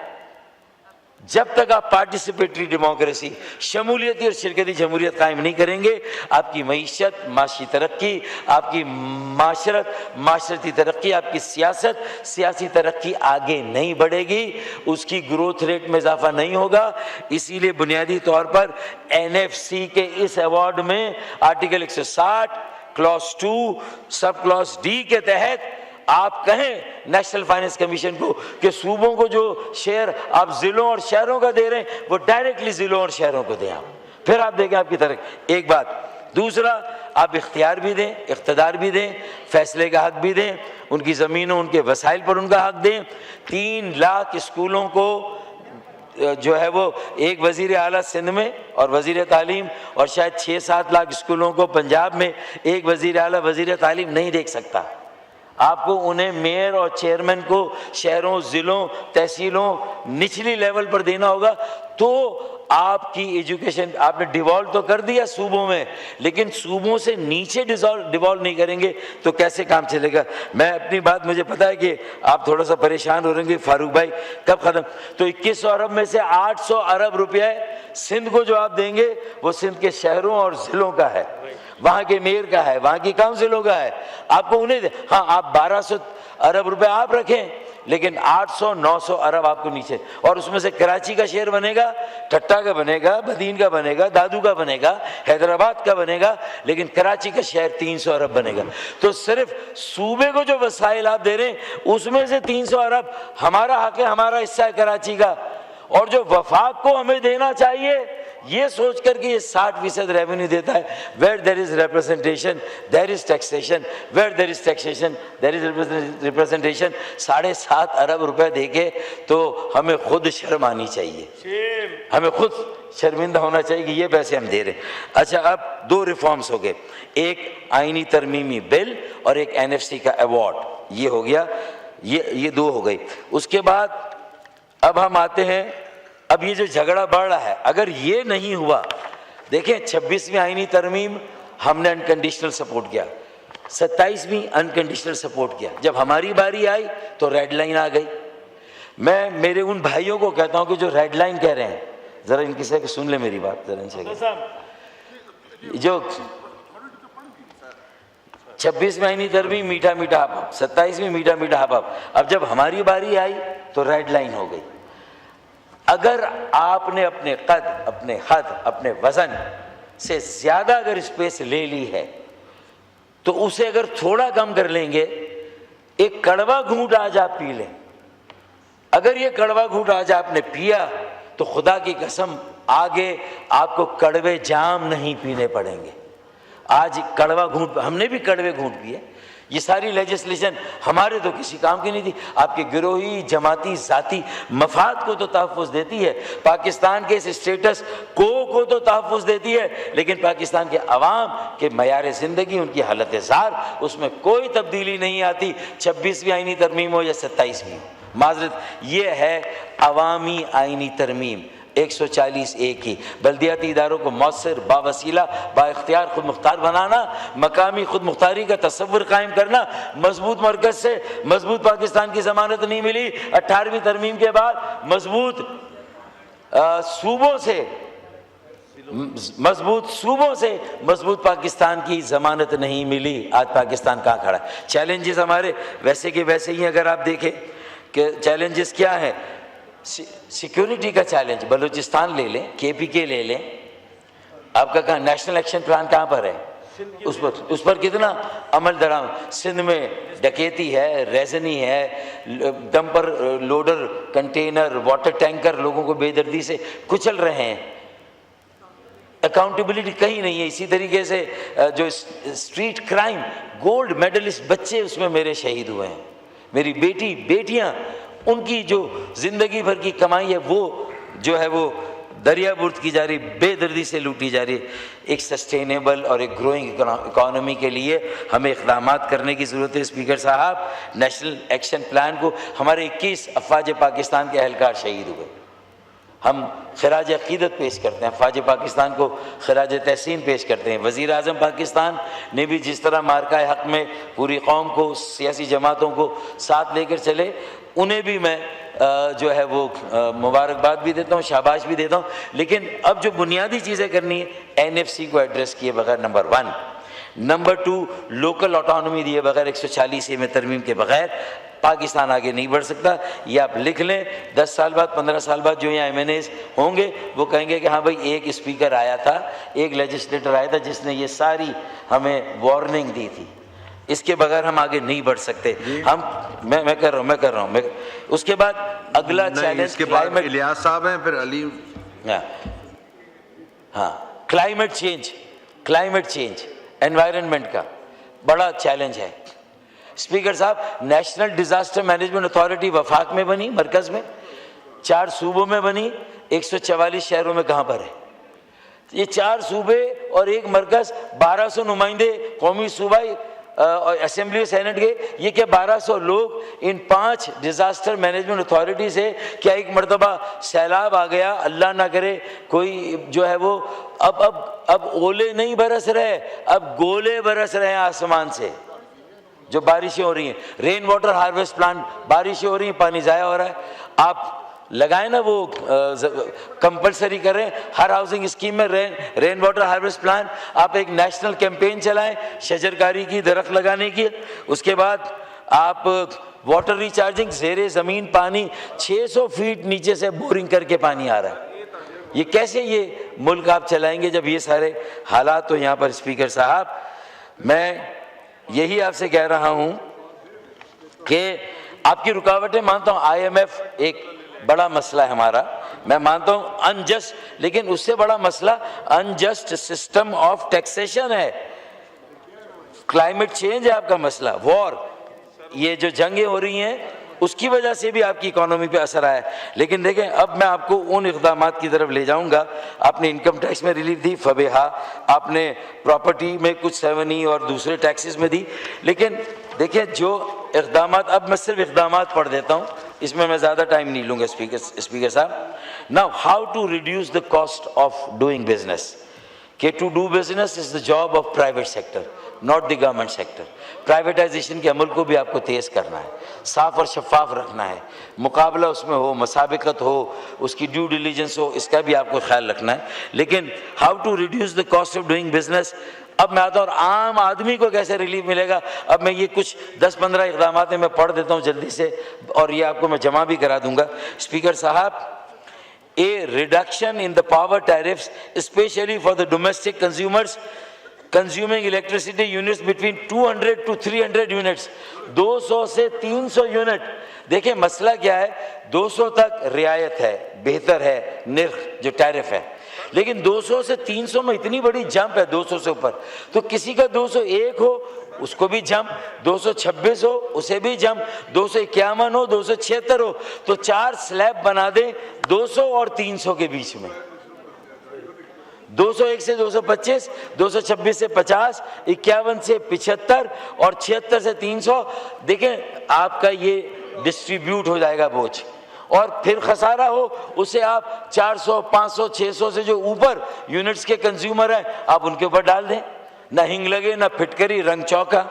Speaker 1: جب تک آپ پارٹیسپیٹری ڈیموکریسی، شمولیتی اور شرکتی جمہوریت قائم نہیں کریں گے، آپ کی معیشت، معاشی ترقی، آپ کی معاشرت، معاشرتی ترقی، آپ کی سیاست، سیاسی ترقی آگے نہیں بڑھے گی، اس کی گروتھ ریٹ میں اضافہ نہیں ہوگا۔ اسی لیے بنیادی طور پر NFC کے اس ایوارڈ میں article 160 class 2 sub class D کے تحت آپ کہیں نیشنل فائنینس کمیشن کو کہ صوبوں کو جو شیئر آپ ضلعوں اور شہروں کا دے رہے ہیں وہ ڈائریکٹلی ضلعوں اور شہروں کو دیں، آپ پھر آپ دیکھیں آپ کی طرف ایک بات۔ دوسرا، آپ اختیار بھی دیں، اقتدار بھی دیں، فیصلے کا حق بھی دیں، ان کی زمینوں، ان کے وسائل پر ان کا حق دیں۔ 3 لاکھ اسکولوں کو جو ہے وہ ایک وزیر اعلیٰ سندھ میں اور وزیر تعلیم، اور شاید 6-7 لاکھ اسکولوں کو پنجاب میں ایک وزیر اعلیٰ وزیر تعلیم نہیں دیکھ سکتا۔ آپ کو انہیں میئر اور چیئرمین کو شہروں، ضلعوں، تحصیلوں، نچلی لیول پر دینا ہوگا، تو آپ کی ایجوکیشن آپ نے ڈیوالو تو کر دیا صوبوں میں، لیکن صوبوں سے نیچے ڈیوالو نہیں کریں گے تو کیسے کام چلے گا؟ میں اپنی بات، مجھے پتا ہے کہ آپ تھوڑا سا پریشان ہو رہے ہیں فاروق بھائی کب ختم، تو 2100 ارب میں سے 800 ارب روپیہ سندھ کو جو آپ دیں گے وہ سندھ کے شہروں اور ضلعوں کا ہے، وہاں کے میئر کا ہے، وہاں کی کاؤنسلوں کا ہے، آپ کو انہیں ہاں آپ 1200 ارب روپے آپ رکھیں، لیکن 800-900 ارب آپ کو نیچے، اور اس میں سے کراچی کا شہر بنے گا، ٹھٹا کا بنے گا، بدین کا بنے گا، دادو کا بنے گا، حیدرآباد کا بنے گا، لیکن کراچی کا شہر 300 ارب بنے گا۔ تو صرف صوبے کو جو وسائل آپ دے رہے ہیں اس میں سے 300 ارب ہمارا حق ہے، ہمارا حصہ ہے کراچی کا، اور جو وفاق کو ہمیں دینا چاہیے یہ سوچ کر کہ یہ 60% ریونیو دیتا ہے۔ where there is representation there is taxation, where there is taxation there is representation۔ 7.5 ارب روپے دے کے تو ہمیں خود شرم آنی چاہیے، ہمیں خود شرمندہ ہونا چاہیے کہ یہ پیسے ہم دے رہے ہیں۔ اچھا، اب 2 ریفارمز ہو گئے، ایک آئینی ترمیمی بل اور ایک NFC کا ایوارڈ، یہ ہو گیا، یہ 2 ہو گئی۔ اس کے بعد اب ہم آتے ہیں، اب یہ جو جھگڑا بڑھ رہا ہے اگر یہ نہیں ہوا، دیکھیں 26ویں آئینی ترمیم ہم نے انکنڈیشنل سپورٹ کیا، 27ویں انکنڈیشنل سپورٹ کیا، جب ہماری باری آئی تو ریڈ لائن آ گئی۔ میں میرے ان بھائیوں کو کہتا ہوں کہ جو ریڈ لائن کہہ رہے ہیں، ذرا ان کسی سے سن لیں میری بات، ذرا ان سے جو 26ویں آئینی ترمیم میٹھا میٹھا ہاپ اپ، 27ویں میٹھا میٹھا ہاپ اپ، اب جب ہماری باری آئی تو ریڈ لائن ہو گئی۔ اگر آپ نے اپنے قد، اپنے حد، اپنے وزن سے زیادہ اگر اسپیس لے لی ہے تو اسے اگر تھوڑا کم کر لیں گے، ایک کڑوا گھونٹ آج آپ پی لیں، اگر یہ کڑوا گھونٹ آج آپ نے پیا تو خدا کی قسم آگے آپ کو کڑوے جام نہیں پینے پڑیں گے۔ آج کڑوا گھونٹ، ہم نے بھی کڑوے گھونٹ پیے، یہ ساری لیجسلیشن ہمارے تو کسی کام کی نہیں تھی، آپ کے گروہی، جماعتی، ذاتی مفاد کو تو تحفظ دیتی ہے، پاکستان کے اس اسٹیٹس کو تو تحفظ دیتی ہے، لیکن پاکستان کے عوام کے معیار زندگی، ان کی حالت زار، اس میں کوئی تبدیلی نہیں آتی، 26ویں آئینی ترمیم ہو یا 27ویں۔ معذرت، یہ ہے عوامی آئینی ترمیم 140A کی، بلدیاتی اداروں کو مؤثر، باوسیلہ، با اختیار خود مختار بنانا، مقامی خود مختاری کا تصور قائم کرنا۔ مضبوط مرکز سے مضبوط پاکستان کی ضمانت نہیں ملی، 18ویں ترمیم کے بعد مضبوط صوبوں سے مضبوط پاکستان کی ضمانت نہیں ملی۔ آج پاکستان کہاں کھڑا ہے؟ چیلنجز ہمارے ویسے کے ویسے ہی، اگر آپ دیکھیں کہ چیلنجز کیا ہیں، سیکیورٹی کا چیلنج، بلوچستان لے لیں، KPK لے لیں، آپ کا کہاں نیشنل ایکشن پلان کہاں پر ہے؟ اس پر کتنا عمل درآمد؟ سندھ میں ڈکیتی ہے، ریزنی ہے، ڈمپر لوڈر، کنٹینر، واٹر ٹینکر لوگوں کو بے دردی سے کچل رہے ہیں، اکاؤنٹیبلٹی کہیں نہیں ہے۔ اسی طریقے سے جو اسٹریٹ کرائم، گولڈ میڈلسٹ بچے اس میں میرے شہید ہوئے ہیں، میری بیٹیاں، ان کی جو زندگی بھر کی کمائی ہے وہ جو ہے وہ دریا برد کی جا رہی، بے دردی سے لوٹی جا رہی۔ ایک سسٹینیبل اور ایک گروئنگ اکانومی کے لیے ہمیں اقدامات کرنے کی ضرورت ہے۔ اسپیکر صاحب، نیشنل ایکشن پلان کو ہمارے 21 افواج پاکستان کے اہلکار شہید ہوئے، ہم خراج عقیدت پیش کرتے ہیں، افواج پاکستان کو خراج تحسین پیش کرتے ہیں۔ وزیر اعظم پاکستان نے بھی جس طرح مارکہ حق میں پوری قوم کو، سیاسی جماعتوں کو ساتھ لے کر چلے، انہیں بھی میں جو ہے وہ مبارکباد بھی دیتا ہوں، شاباش بھی دیتا ہوں۔ لیکن اب جو بنیادی چیزیں کرنی ہے، NFC کو ایڈریس کیے بغیر نمبر 1، نمبر 2 لوکل آٹونومی دیے بغیر، 140A میں ترمیم کے بغیر پاکستان آگے نہیں بڑھ سکتا۔ یہ آپ لکھ لیں، 10 سال بعد، 15 سال بعد جو یہاں MNAs ہوں گے وہ کہیں گے کہ ہاں بھائی ایک اسپیکر آیا تھا، ایک لیجسلیٹر آیا تھا جس نے یہ ساری ہمیں وارننگ دی تھی، اس کے بغیر ہم آگے نہیں بڑھ سکتے۔ ہم میں کر رہا ہوں اس کے بعد اگلا چیلنج،
Speaker 2: اس کے بعد الیاس صاحب ہیں، پھر علی۔
Speaker 1: ہاں، کلائمیٹ چینج انوائرنمنٹ کا بڑا چیلنج ہے۔ اسپیکر صاحب، نیشنل ڈیزاسٹر مینجمنٹ اتھارٹی وفاق میں بنی، مرکز میں 4 صوبوں میں بنی، 144 شہروں میں کہاں پر ہے؟ یہ 4 صوبے اور ایک مرکز، 1200 نمائندے قومی صوبائی اور اسمبلی اور سینٹ گئے. یہ کیا 1200 لوگ ان 5 ڈیزاسٹر مینجمنٹ اتھارٹی سے, کیا ایک مرتبہ سیلاب آ گیا, اللہ نہ کرے کوئی جو ہے وہ, اب اولے نہیں برس رہے, اب گولے برس رہے ہیں آسمان سے جو بارشیں ہو رہی ہیں. رین واٹر ہارویسٹ پلانٹ, بارشیں ہو رہی ہیں, پانی ضائع ہو رہا ہے, آپ لگائیں نا, وہ کمپلسری کر رہے ہیں ہر ہاؤسنگ اسکیم میں رین واٹر ہارویسٹ پلان. آپ ایک نیشنل کیمپین چلائیں شجرکاری کی, درخت لگانے کی. اس کے بعد آپ واٹر ریچارجنگ, زیر زمین پانی 600 فیٹ نیچے سے بورنگ کر کے پانی آ رہا ہے. یہ کیسے یہ ملک آپ چلائیں گے جب یہ سارے حالات ہو یہاں پر؟ اسپیکر صاحب, میں یہی آپ سے کہہ رہا ہوں کہ آپ کی رکاوٹیں مانتا ہوں, آئی ایم ایف ایک بڑا مسئلہ ہے ہمارا, میں مانتا ہوں انجسٹ, لیکن اس سے بڑا مسئلہ انجسٹ سسٹم آف ٹیکسیشن ہے, کلائمیٹ چینج ہے آپ کا مسئلہ, وار, یہ جو جنگیں ہو رہی ہیں اس کی وجہ سے بھی آپ کی اکانومی پہ اثر آیا ہے. لیکن دیکھیں اب میں آپ کو ان اقدامات کی طرف لے جاؤں گا. آپ نے انکم ٹیکس میں ریلیف دی فبیہا, آپ نے پراپرٹی میں کچھ 7E اور دوسرے ٹیکسز میں دی. لیکن دیکھیں جو اقدامات, اب میں صرف اقدامات پڑھ دیتا ہوں, اس میں زیادہ ٹائم نہیں لوں گا اسپیکر صاحب. Now how to reduce the cost of doing business? کہ to do business is the job of private sector, not the government sector. Privatisation کے عمل کو بھی آپ کو تیز کرنا ہے, صاف اور شفاف رکھنا ہے, مقابلہ اس میں ہو, مسابقت ہو, اس کی ڈیو ڈیلیجنس ہو, اس کا بھی آپ کو خیال رکھنا ہے. لیکن how to reduce the cost of doing business, اب میں آتا ہوں اور عام آدمی کو کیسے ریلیف ملے گا. اب میں یہ کچھ 10-15 اقدامات ہیں, میں پڑھ دیتا ہوں جلدی سے, اور یہ آپ کو میں جمع بھی کرا دوں گا. اسپیکر صاحب, a reduction in the power tariffs especially for the domestic consumers consuming electricity units between 200 to 300 units, 200 سے 300 یونٹ. دیکھیں مسئلہ کیا ہے, 200 تک رعایت ہے, بہتر ہے نرخ جو ٹیرف ہے, لیکن 200 سے 300 میں اتنی بڑی جمپ ہے, 200 سے اوپر, تو کسی کا 201 ہو اس کو بھی جمپ, 226 ہو اسے بھی جمپ, 251 ہو, 276 ہو, تو 4 سلیب بنا دیں 200 اور 300 کے بیچ میں, 201 سے 225, 226 سے 50, 51 سے 75 اور 76 سے 300. دیکھیں آپ کا یہ ڈسٹریبیوٹ ہو جائے گا بوجھ, اور پھر خسارہ ہو اسے آپ 400, 500, 600 سے جو اوپر یونٹس کے کنزیومر ہیں آپ ان کے اوپر ڈال دیں. نہ ہنگ لگے, نہ پھٹکری, رنگ چوکا,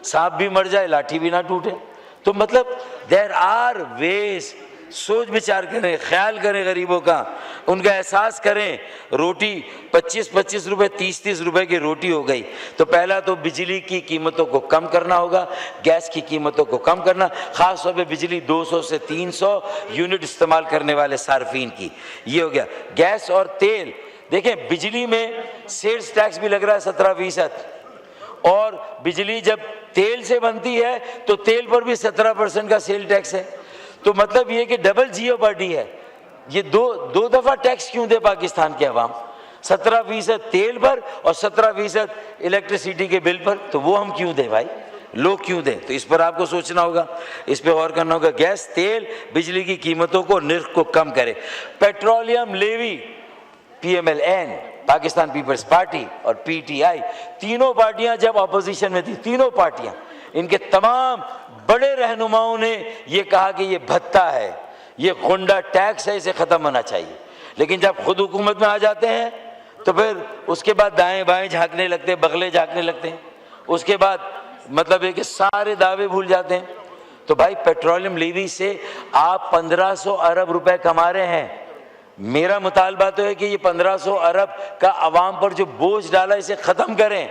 Speaker 1: سانپ بھی مر جائے لاٹھی بھی نہ ٹوٹے. تو مطلب دیر آر ویز, سوچ بچار کریں, خیال کریں غریبوں کا, ان کا احساس کریں. روٹی 25 روپے, 30 روپے کی روٹی ہو گئی, تو پہلا تو بجلی کی قیمتوں کو کم کرنا ہوگا, گیس کی قیمتوں کو کم کرنا, خاص طور پہ بجلی 200 سے 300 یونٹ استعمال کرنے والے صارفین کی. یہ ہو گیا. گیس اور تیل, دیکھیں بجلی میں سیلز ٹیکس بھی لگ رہا ہے 17%, اور بجلی جب تیل سے بنتی ہے تو تیل پر بھی 17% کا سیل ٹیکس ہے. تو مطلب یہ کہ ڈبل جیو پارٹی ہے. یہ دو دفعہ ٹیکس کیوں دے پاکستان کے عوام, 17% تیل پر اور 17% الیکٹریسٹی کے بل پر, تو وہ ہم کیوں دیں بھائی, لوگ کیوں دیں؟ تو اس پر آپ کو سوچنا ہوگا, اس پہ غور کرنا ہوگا. گیس, تیل, بجلی کی قیمتوں کو, نرخ کو کم کرے. Petroleum levy, PMLN, Pakistan Peoples Party اور PTI, تینوں پارٹیاں جب اپوزیشن میں تھی, تینوں پارٹیاں, ان کے تمام بڑے رہنماؤں نے یہ کہا کہ یہ بھتہ ہے, یہ غنڈہ ٹیکس ہے, اسے ختم ہونا چاہیے. لیکن جب خود حکومت میں آ جاتے ہیں تو پھر اس کے بعد دائیں بائیں جھانکنے لگتے ہیں, بغلے جھانکنے لگتے ہیں. اس کے بعد مطلب ہے کہ سارے دعوے بھول جاتے ہیں. تو بھائی پیٹرولیم لیوی سے آپ 1500 ارب روپے کما رہے ہیں. میرا مطالبہ تو ہے کہ یہ 1500 ارب کا عوام پر جو بوجھ ڈالا اسے ختم کریں.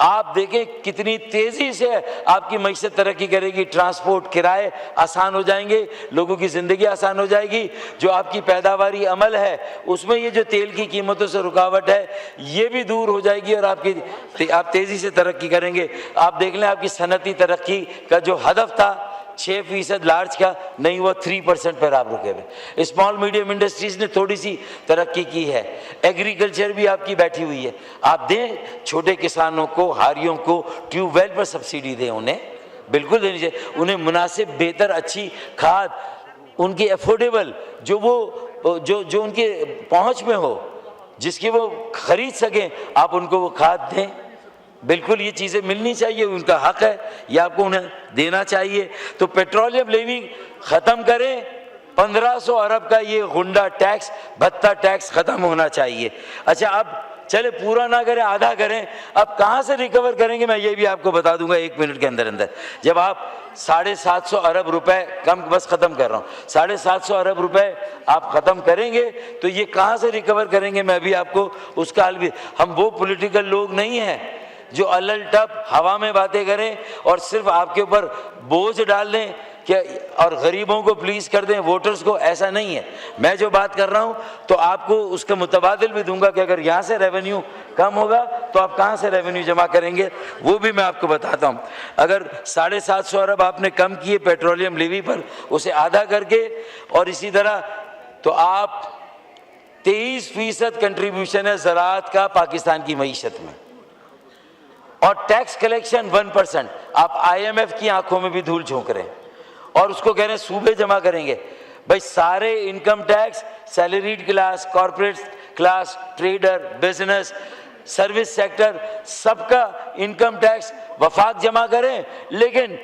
Speaker 1: آپ دیکھیں کتنی تیزی سے آپ کی معیشت ترقی کرے گی, ٹرانسپورٹ, کرائے آسان ہو جائیں گے, لوگوں کی زندگی آسان ہو جائے گی. جو آپ کی پیداواری عمل ہے اس میں یہ جو تیل کی قیمتوں سے رکاوٹ ہے یہ بھی دور ہو جائے گی, اور آپ تیزی سے ترقی کریں گے. آپ دیکھ لیں آپ کی صنعتی ترقی کا جو ہدف تھا 6% لارج کا, نہیں ہوا, 3% پر آپ رکے ہوئے. اسمال میڈیم انڈسٹریز نے تھوڑی سی ترقی کی ہے, ایگریکلچر بھی آپ کی بیٹھی ہوئی ہے. آپ دیں چھوٹے کسانوں کو, ہاریوں کو, ٹیوب ویل پر سبسڈی دیں, انہیں بالکل دینی چاہیے. انہیں مناسب, بہتر, اچھی کھاد, ان کی افورڈیبل, جو ان کے پہنچ میں ہو, جس کی وہ خرید سکیں, آپ ان کو وہ کھاد دیں. بالکل یہ چیزیں ملنی چاہیے، ان کا حق ہے، یہ آپ کو انہیں دینا چاہیے۔ تو پیٹرولیم لیوی ختم کریں، 1500 ارب کا یہ غنڈہ ٹیکس، بھتہ ٹیکس ختم ہونا چاہیے۔ اچھا اب چلے پورا نہ کریں، آدھا کریں، اب کہاں سے ریکور کریں گے میں یہ بھی آپ کو بتا دوں گا 1 منٹ کے اندر اندر۔ جب آپ 750 ارب روپے کم، بس ختم کر رہا ہوں، 750 ارب روپے آپ ختم کریں گے تو یہ کہاں سے ریکور کریں گے میں بھی آپ کو اس کا حل بھی۔ ہم وہ پولیٹیکل لوگ نہیں ہیں جو الل ٹپ ہوا میں باتیں کریں اور صرف آپ کے اوپر بوجھ ڈال دیں کہ اور غریبوں کو پلیز کر دیں، ووٹرز کو، ایسا نہیں ہے۔ میں جو بات کر رہا ہوں تو آپ کو اس کا متبادل بھی دوں گا کہ اگر یہاں سے ریونیو کم ہوگا تو آپ کہاں سے ریونیو جمع کریں گے، وہ بھی میں آپ کو بتاتا ہوں۔ اگر 750 ارب آپ نے کم کیے پیٹرولیم لیوی پر، اسے آدھا کر کے، اور اسی طرح تو آپ 23% کنٹریبیوشن ہے زراعت کا پاکستان کی معیشت میں، اور ٹیکس کلیکشن 1%۔ آپ IMF کی آنکھوں میں بھی دھول جھونک رہے ہیں اور اس کو کہہ رہے ہیں صوبے جمع کریں گے۔ بھائی سارے income tax, salaried class, corporate class, trader, business, service sector, سب کا انکم ٹیکس وفاق جمع کریں، لیکن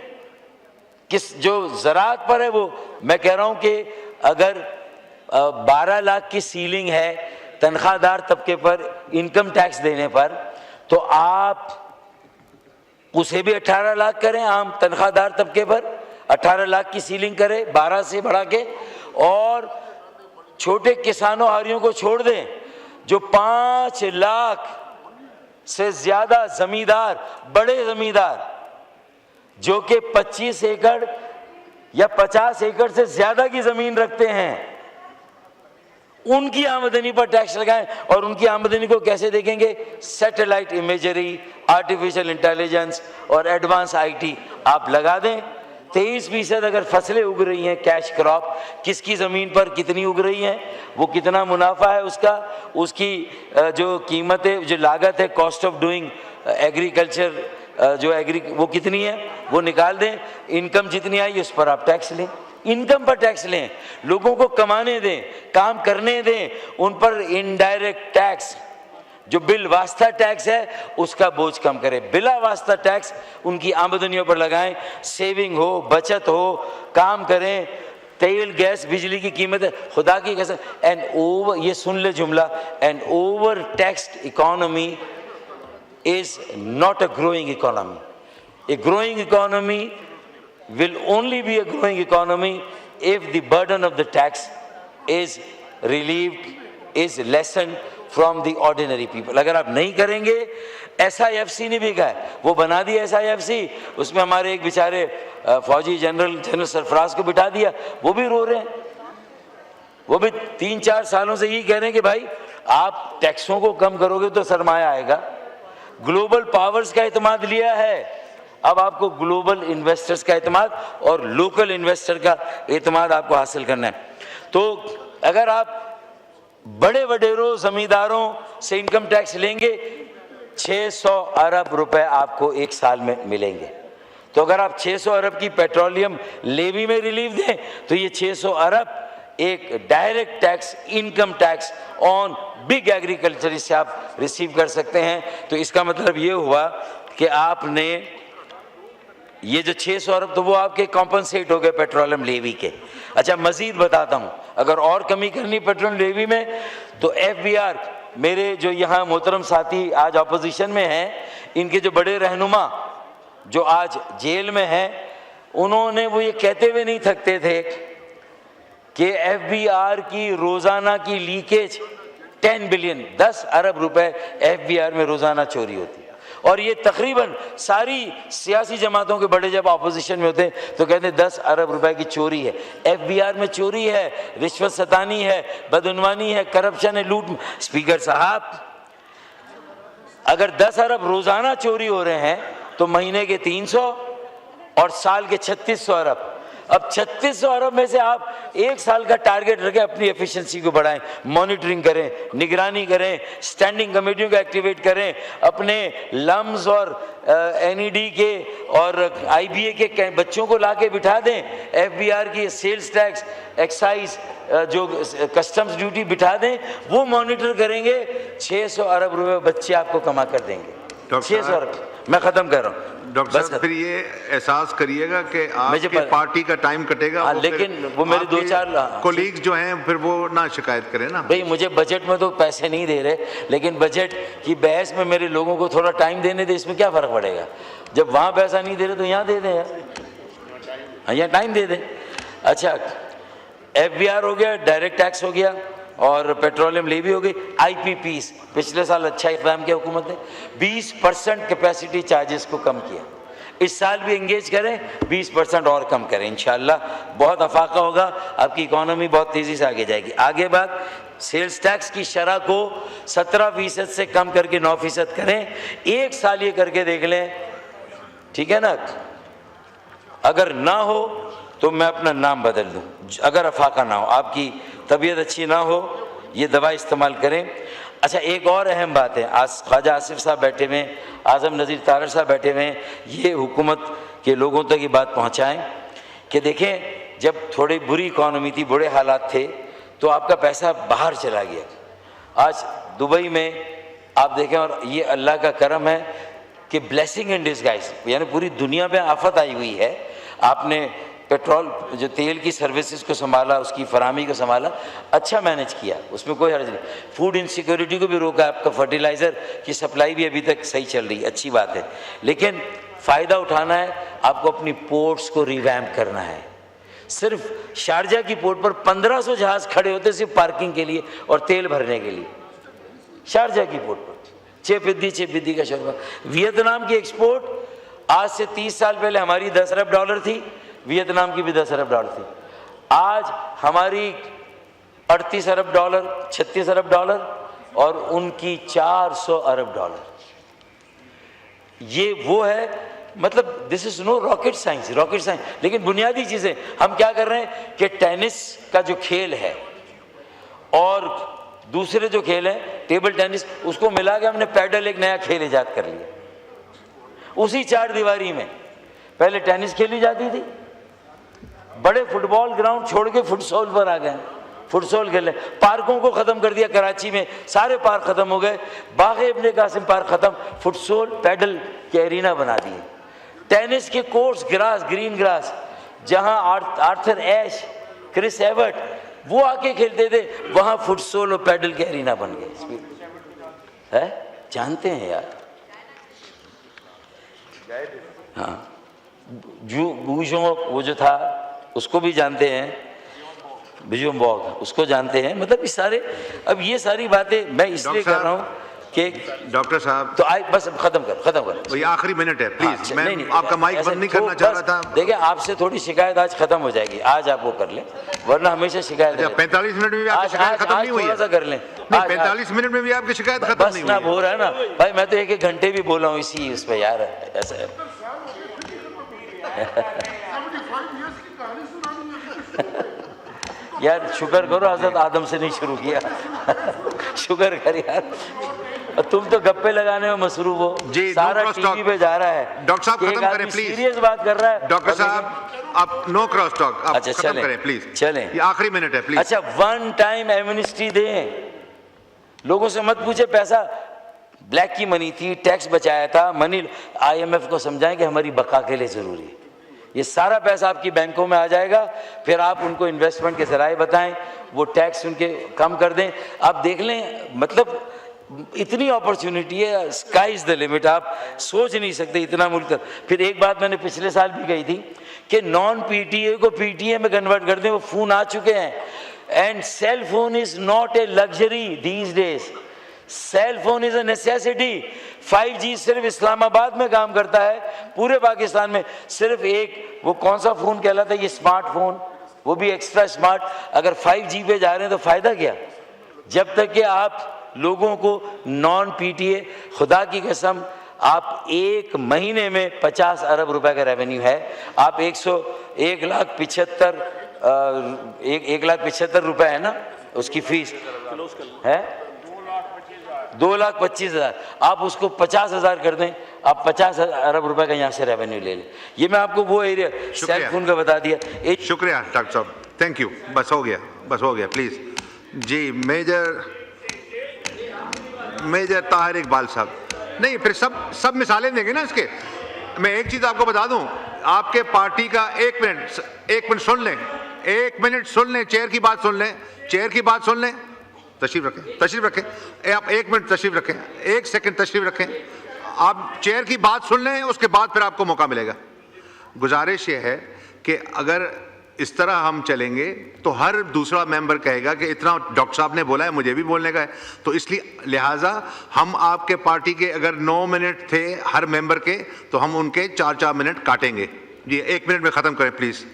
Speaker 1: جو زراعت پر ہے وہ میں کہہ رہا ہوں کہ اگر 12 لاکھ کی سیلنگ ہے تنخواہ دار طبقے پر انکم ٹیکس دینے پر، تو آپ اسے بھی 18 لاکھ کریں عام تنخواہ دار طبقے پر، 18 لاکھ کی سیلنگ کرے 12 سے بڑھا کے، اور چھوٹے کسانوں ہاریوں کو چھوڑ دیں جو 5 لاکھ سے زیادہ زمیندار، بڑے زمیندار جو کہ 25 ایکڑ یا 50 ایکڑ سے زیادہ کی زمین رکھتے ہیں، ان کی آمدنی پر ٹیکس لگائیں۔ اور ان کی آمدنی کو کیسے دیکھیں گے؟ سیٹلائٹ امیجری، آرٹیفیشل انٹیلیجنس اور ایڈوانس IT آپ لگا دیں۔ 23% اگر فصلیں اگ رہی ہیں، کیش کراپ، کس کی زمین پر کتنی اگ رہی ہیں، وہ کتنا منافع ہے اس کا، اس کی جو قیمت ہے، جو لاگت ہے، کاسٹ آف ڈوئنگ ایگریکلچر وہ کتنی ہے، وہ نکال دیں۔ انکم جتنی آئی اس پر آپ ٹیکس لیں، انکم پر ٹیکس لیں، لوگوں کو کمانے دیں، کام کرنے دیں، ان پر انڈائریکٹ ٹیکس جو بل واسطہ ٹیکس ہے اس کا بوجھ کم کرے، بلا واسطہ ٹیکس ان کی آمدنیوں پر لگائیں، سیونگ ہو، بچت ہو، کام کریں۔ تیل، گیس، بجلی کی قیمت ہے، خدا کی قسم، یہ سن لے جملہ، an over taxed economy is not a growing economy. A growing economy will only be a growing economy if the burden of the tax is relieved, is lessened from the ordinary people. اگر آپ نہیں کریں گے، SIFC نے بھی کہا ہے، وہ بنا دیا SIFC، اس میں ہمارے ایک بیچارے فوجی جنرل سرفراز کو بٹھا دیا، وہ بھی رو رہے ہیں، وہ بھی 3-4 سالوں سے یہی کہہ رہے ہیں کہ بھائی آپ ٹیکسوں کو کم کرو گے تو سرمایہ آئے گا۔ گلوبل پاورز کا اعتماد لیا ہے، اب آپ کو گلوبل انویسٹرز کا اعتماد اور لوکل انویسٹر کا اعتماد آپ کو حاصل کرنا ہے۔ تو اگر آپ بڑے وڈیروں زمینداروں سے انکم ٹیکس لیں گے، 600 ارب روپے آپ کو ایک سال میں ملیں گے۔ تو اگر آپ 600 ارب کی پیٹرولیم لیوی میں ریلیف دیں تو یہ 600 ارب ایک direct tax, income tax on big agriculture سے آپ ریسیو کر سکتے ہیں۔ تو اس کا مطلب یہ ہوا کہ آپ نے یہ جو 600 ارب تو وہ آپ کے کمپنسیٹ ہو گئے پیٹرولیم لیوی کے۔ اچھا مزید بتاتا ہوں، اگر اور کمی کرنی پیٹرولیم لیوی میں تو FBR، میرے جو یہاں محترم ساتھی آج اپوزیشن میں ہیں، ان کے جو بڑے رہنما جو آج جیل میں ہیں، انہوں نے وہ یہ کہتے ہوئے نہیں تھکتے تھے کہ FBR کی روزانہ کی لیکیج 10 بلین، 10 ارب روپے FBR میں روزانہ چوری ہوتی ہے۔ اور یہ تقریباً ساری سیاسی جماعتوں کے بڑے جب اپوزیشن میں ہوتے ہیں تو کہتے ہیں 10 ارب روپے کی چوری ہے، FBR میں چوری ہے، رشوت ستانی ہے، بدعنوانی ہے، کرپشن ہے، لوٹ۔ اسپیکر صاحب اگر 10 ارب روزانہ چوری ہو رہے ہیں تو مہینے کے 300 اور سال کے 3600 ارب۔ اب 3600 ارب میں سے آپ ایک سال کا ٹارگٹ رکھیں، اپنی ایفیشنسی کو بڑھائیں، مانیٹرنگ کریں، نگرانی کریں، سٹینڈنگ کمیٹیوں کو ایکٹیویٹ کریں، اپنے لمز اور NED کے اور IBA کے بچوں کو لا کے بٹھا دیں، FBR کی سیلز ٹیکس، ایکسائز جو کسٹمز ڈیوٹی بٹھا دیں، وہ مانیٹر کریں گے، 600 ارب روپے بچے آپ کو کما کر دیں گے۔ 600 روپے. میں ختم کر رہا ہوں.
Speaker 2: ڈاکٹر صاحب پھر یہ احساس کریے گا کہ آپ کی پارٹی کا ٹائم کٹے گا,
Speaker 1: لیکن وہ میرے 2-4
Speaker 2: کولیگز جو ہیں پھر وہ نہ شکایت کریں نا.
Speaker 1: بھائی مجھے بجٹ میں تو پیسے نہیں دے رہے, لیکن بجٹ کی بحث میں میرے لوگوں کو تھوڑا ٹائم دینے دے, اس میں کیا فرق پڑے گا؟ جب وہاں پیسہ نہیں دے رہے تو یہاں دے دیں یار, یہاں ٹائم دے دیں. اچھا, FBR ہو گیا, ڈائریکٹ ٹیکس ہو گیا, اور پیٹرولیم لیوی ہو گئی. IPPs پچھلے سال اچھا اقدام کیا حکومت نے, 20% کیپیسٹی چارجز کو کم کیا. اس سال بھی انگیج کریں, 20% اور کم کریں, انشاءاللہ بہت افاقہ ہوگا, آپ کی اکانومی بہت تیزی سے آگے جائے گی. آگے بات, سیلز ٹیکس کی شرح کو 17% سے کم کر کے 9% کریں. 1 سال یہ کر کے دیکھ لیں, ٹھیک ہے نا؟ اگر نہ ہو تو میں اپنا نام بدل دوں, اگر افاقہ نہ ہو, آپ کی طبیعت اچھی نہ ہو, یہ دوا استعمال کریں. اچھا, ایک اور اہم بات ہے, آج خواجہ آصف صاحب بیٹھے ہوئے ہیں, اعظم نذیر تارڑ صاحب بیٹھے ہوئے ہیں, یہ حکومت کے لوگوں تک یہ بات پہنچائیں کہ دیکھیں جب تھوڑی بری اکانومی تھی, بڑے حالات تھے, تو آپ کا پیسہ باہر چلا گیا. آج دبئی میں آپ دیکھیں, اور یہ اللہ کا کرم ہے کہ بلیسنگ ان ڈسگائز, یعنی پوری دنیا میں آفت آئی ہوئی ہے, آپ نے پیٹرول جو تیل کی سروسز کو سنبھالا, اس کی فراہمی کو سنبھالا, اچھا مینج کیا, اس میں کوئی حرج نہیں. فوڈ انسیکیورٹی کو بھی روکا, آپ کا فرٹیلائزر کی سپلائی بھی ابھی تک صحیح چل رہی ہے, اچھی بات ہے. لیکن فائدہ اٹھانا ہے, آپ کو اپنی پورٹس کو ریویمپ کرنا ہے. صرف شارجہ کی پورٹ پر 1500 جہاز کھڑے ہوتے صرف پارکنگ کے لیے اور تیل بھرنے کے لیے, شارجہ کی پورٹ پر. 6 پدی کا شوربہ. ویتنام کی ایکسپورٹ آج سے 30 سال پہلے ہماری 10 ارب ڈالر تھی, ویتنام کی بھی 10 ارب ڈالر تھی. آج ہماری 38 ارب ڈالر, 36 ارب ڈالر, اور ان کی 400 ارب ڈالر. یہ وہ ہے, مطلب دس از نو راکٹ سائنس, لیکن بنیادی چیزیں ہم کیا کر رہے ہیں کہ ٹینس کا جو کھیل ہے اور دوسرے جو کھیل ہیں ٹیبل ٹینس, اس کو ملا کے ہم نے پیڈل ایک نیا کھیل ایجاد کر لیا. اسی 4 دیواری میں پہلے ٹینس کھیلی جاتی تھی, بڑے فٹ بال گراؤنڈ چھوڑ کے فٹ سال پر آ گئے, فٹ سال کھیلے. پارکوں کو ختم کر دیا, کراچی میں سارے پارک ختم ہو گئے, باغ ابن قاسم پارک ختم, فٹ سال پیڈل کے ایرینا بنا دیے. ٹینس کے کورس گراس, گرین گراس, جہاں آرتھر ایش, کرس ایورٹ وہ آ کے کھیلتے تھے, وہاں فٹ سال اور پیڈل کے ایرینا بن گئے. جانتے ہیں یار, ہاں, وہ جو تھا اس کو بھی جانتے ہیں, بیجوم باغ اس کو جانتے ہیں. مطلب یہ سارے, اب یہ ساری باتیں میں اس لیے کر رہا ہوں کہ
Speaker 2: ڈاکٹر صاحب
Speaker 1: تو بس ختم کر.
Speaker 2: یہ آخری منٹ ہے پلیز, میں آپ کا مائک بند نہیں کرنا چاہ رہا تھا.
Speaker 1: دیکھیں آپ سے تھوڑی شکایت آج ختم ہو جائے گی, آج آپ وہ کر لیں, ورنہ ہمیشہ شکایت.
Speaker 2: 45 منٹ میں بھی آپ کی شکایت ختم نہیں ہوئی ہے,
Speaker 1: تھوڑا سا کر لیں.
Speaker 2: 45 منٹ میں بھی آپ کی شکایت ختم نہیں ہوئی
Speaker 1: ہے. بس نہ ہو رہا ہے نا بھائی, میں تو 1 گھنٹے بھی بولا ہوں اسی اس پہ یار, ایسا ہے. یار شکر کرو حضرت آدم سے نہیں شروع کیا, شکر کر یار, تم تو گپے لگانے میں مصروف ہو. سارا ٹی وی پہ جا رہا ہے.
Speaker 2: ڈاکٹر صاحب ختم کریں پلیز,
Speaker 1: سیریس بات کر رہا ہے
Speaker 2: ڈاکٹر صاحب, آپ نو کراس ٹاک, آپ ختم کریں پلیز,
Speaker 1: چلیں,
Speaker 2: یہ آخری منٹ ہے پلیز.
Speaker 1: اچھا, 1 ٹائم ایمنسٹی دیں, لوگوں سے مت پوچھے پیسہ بلیک کی منی تھی, ٹیکس بچایا تھا, منی IMF کو سمجھائیں کہ ہماری بقا کے لیے ضروری ہے. یہ سارا پیسہ آپ کی بینکوں میں آ جائے گا, پھر آپ ان کو انویسٹمنٹ کے ذرائع بتائیں, وہ ٹیکس ان کے کم کر دیں. آپ دیکھ لیں, مطلب اتنی اپرچونٹی ہے, اسکائی از دا لمٹ, آپ سوچ نہیں سکتے اتنا ملک. پھر ایک بات میں نے پچھلے سال بھی کہی تھی کہ نان PTA کو PTA میں کنورٹ کر دیں, وہ فون آ چکے ہیں. And cell phone is not a luxury these days, cell phone is a necessity. 5G صرف اسلام آباد میں کام کرتا ہے, پورے پاکستان میں صرف ایک, وہ کون سا فون کہلاتا ہے یہ اسمارٹ فون, وہ بھی ایکسٹرا اسمارٹ. اگر 5G پہ جا رہے ہیں تو فائدہ کیا, جب تک کہ آپ لوگوں کو نان PTA, خدا کی قسم آپ 1 مہینے میں 50 ارب روپے کا ریونیو ہے, آپ 1,75,000 روپے ہے نا اس کی فیس ہے, 2,25,000, آپ اس کو 50,000 کر دیں, آپ 50 ارب روپے کا یہاں سے ریونیو لے لیں. یہ میں آپ کو وہ ایریا سیل فون کا بتا دیا.
Speaker 2: شکریہ ڈاکٹر صاحب, تھینک یو, بس ہو گیا پلیز. جی میجر طاہر اقبال صاحب. نہیں پھر سب مثالیں دیں گے نا اس کے. میں ایک چیز آپ کو بتا دوں, آپ کے پارٹی کا ایک منٹ سن لیں, چیئر کی بات سن لیں. تشریف رکھیں آپ, 1 منٹ تشریف رکھیں, 1 سیکنڈ تشریف رکھیں. آپ چیئر کی بات سن لیں, اس کے بعد پھر آپ کو موقع ملے گا. گزارش یہ ہے کہ اگر اس طرح ہم چلیں گے تو ہر دوسرا ممبر کہے گا کہ اتنا ڈاکٹر صاحب نے بولا ہے, مجھے بھی بولنے کا ہے. تو اس لیے لہٰذا ہم آپ کے پارٹی کے اگر 9 منٹ تھے ہر ممبر کے, تو ہم ان کے 4 منٹ کاٹیں گے. جی 1 منٹ میں ختم کریں پلیز.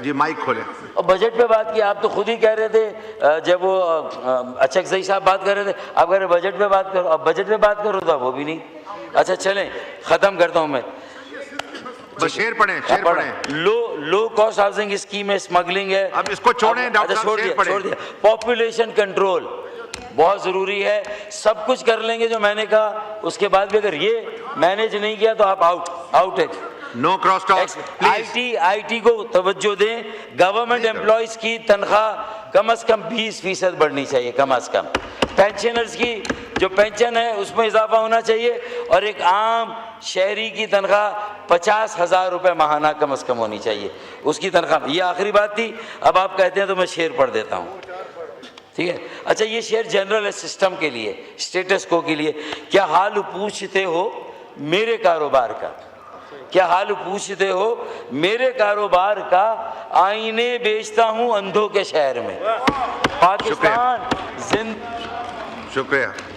Speaker 2: جی مائک کھولیں.
Speaker 1: اور بجٹ پہ بات کی, آپ تو خود ہی کہہ رہے تھے جب وہ اچھا صاحب بات کر رہے تھے, آپ کہہ رہے بجٹ پہ بات کرو, اب بجٹ پہ بات کرو تو وہ بھی نہیں. اچھا چلیں ختم کرتا ہوں میں.
Speaker 2: شیر پڑھیں.
Speaker 1: لو کاسٹ ہاؤسنگ اسکیم ہے, اسمگلنگ ہے.
Speaker 2: اب اس کو چھوڑیں ڈاکٹر صاحب,
Speaker 1: چھوڑ دیا. پاپولیشن کنٹرول بہت ضروری ہے. سب کچھ کر لیں گے جو میں نے کہا, اس کے بعد بھی اگر یہ مینیج نہیں کیا تو آپ آؤٹ ہے.
Speaker 2: نو کراس ٹاک.
Speaker 1: آئی ٹی کو توجہ دیں. گورنمنٹ امپلائیز کی تنخواہ کم از کم 20% بڑھنی چاہیے, کم از کم. پینشنرز کی جو پینشن ہے اس میں اضافہ ہونا چاہیے, اور ایک عام شہری کی تنخواہ 50,000 روپے ماہانہ کم از کم ہونی چاہیے اس کی تنخواہ. یہ آخری بات تھی. اب آپ کہتے ہیں تو میں شعر پڑھ دیتا ہوں, ٹھیک ہے. اچھا یہ شعر جنرل ہے سسٹم کے لیے, اسٹیٹس کو کے لیے. کیا حال پوچھتے ہو میرے کاروبار کا, کیا حال پوچھتے ہو میرے کاروبار کا, آئینے بیچتا ہوں اندھوں کے شہر میں. پاکستان
Speaker 2: شکریہ.